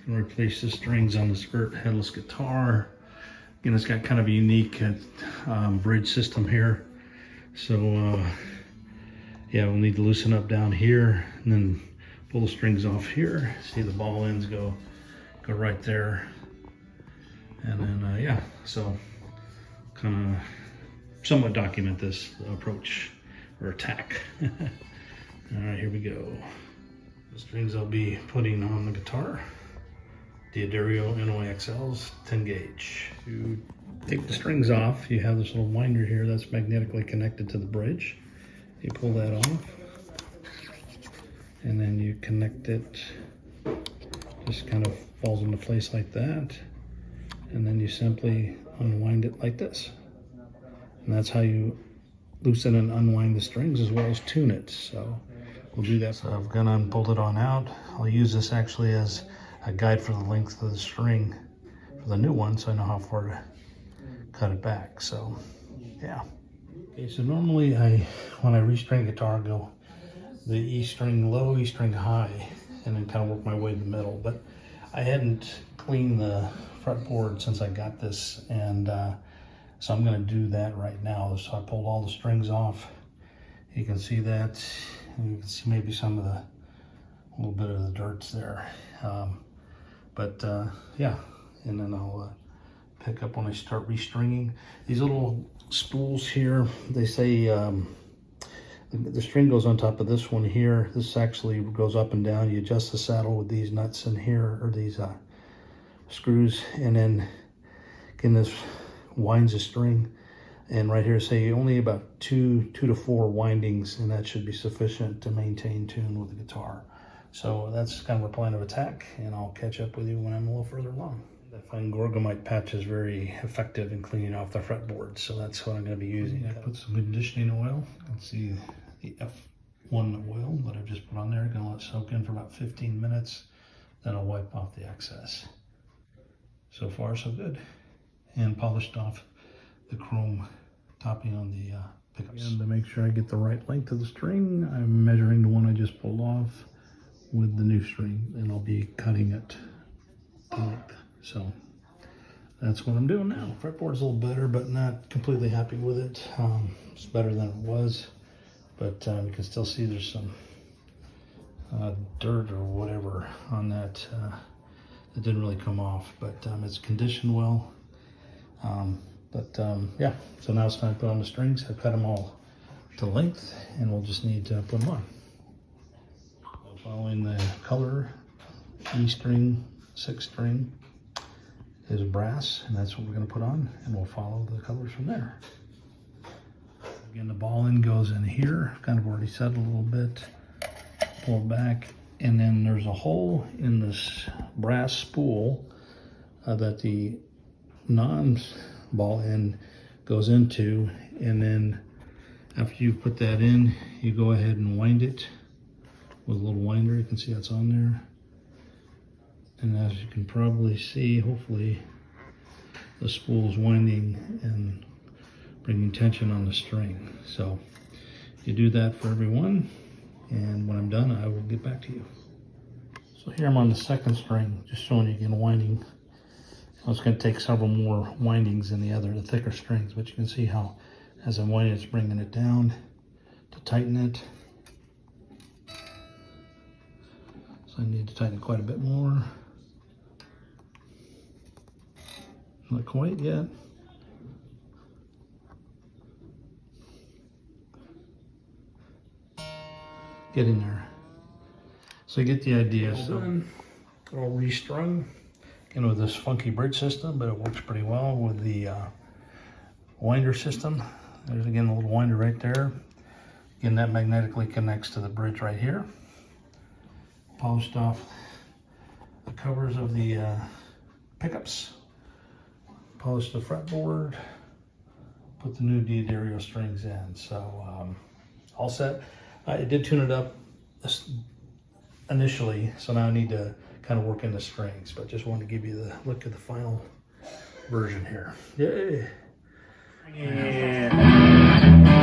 Gonna replace the strings on this Eart Headless Guitar. Again, it's got kind of a unique bridge system here. So yeah, we'll need to loosen up down here and then pull the strings off here. See the ball ends go right there. And then yeah, so kind of somewhat document this approach or attack. All right, here we go. The strings I'll be putting on the guitar. D'Addario NOXL's 10 gauge. To take the strings off, you have this little winder here that's magnetically connected to the bridge. You pull that off, and then you connect it, just kind of falls into place like that. And then you simply unwind it like this. And that's how you loosen and unwind the strings as well as tune it. So we'll do that. So I've gone and pulled it on out. I'll use this actually as a guide for the length of the string for the new one, so I know how far to cut it back. So yeah. Okay, so normally when I restring a guitar, I go the E string low, E string high, and then kind of work my way to the middle. But I hadn't cleaned the fretboard since I got this, and so I'm going to do that right now. So I pulled all the strings off. You can see that, and you can see maybe some of the, a little bit of the dirts there. Yeah, and then I'll pick up when I start restringing. These little spools here, they say the string goes on top of this one here. This actually goes up and down. You adjust the saddle with these nuts in here, or these screws, and then again this winds the string. And right here say only about two to four windings, and that should be sufficient to maintain tune with the guitar. So that's kind of a plan of attack, and I'll catch up with you when I'm a little further along. I find Gorgomite patch is very effective in cleaning off the fretboard, so that's what I'm going to be using. I put some conditioning oil. Let's see the F1 oil that I've just put on there. Going to let it soak in for about 15 minutes. Then I'll wipe off the excess. So far, so good. And polished off the chrome topping on the pickups. And to make sure I get the right length of the string, I'm measuring the one I just pulled off with the new string, and I'll be cutting it to length. So that's what I'm doing now. Fretboard's a little better, but not completely happy with it. It's better than it was, but you can still see there's some dirt or whatever on that that didn't really come off, but it's conditioned well. Yeah, so now it's time to put on the strings. I've cut them all to length, and we'll just need to put them on. Following the color, E string, 6 string is brass, and that's what we're going to put on, and we'll follow the colors from there. Again, the ball end goes in here, kind of already set a little bit, pull it back, and then there's a hole in this brass spool that the non-ball end goes into, and then after you put that in, you go ahead and wind it with a little winder. You can see that's on there, and as you can probably see, hopefully the spool is winding and bringing tension on the string. So you do that for every one, and when I'm done, I will get back to you. So here I'm on the second string, just showing you again winding. It's going to take several more windings than the thicker strings, but you can see how as I'm winding, it's bringing it down to tighten it. So I need to tighten it quite a bit more. Not quite yet. Getting there. So you get the idea. So all restrung, with this funky bridge system, but it works pretty well with the winder system. There's again a little winder right there. Again, that magnetically connects to the bridge right here. Polished off the covers of the pickups, polished the fretboard, put the new D'Addario strings in. So all set. I did tune it up initially, so now I need to kind of work in the strings, but just wanted to give you the look at the final version here. Yay! Yeah.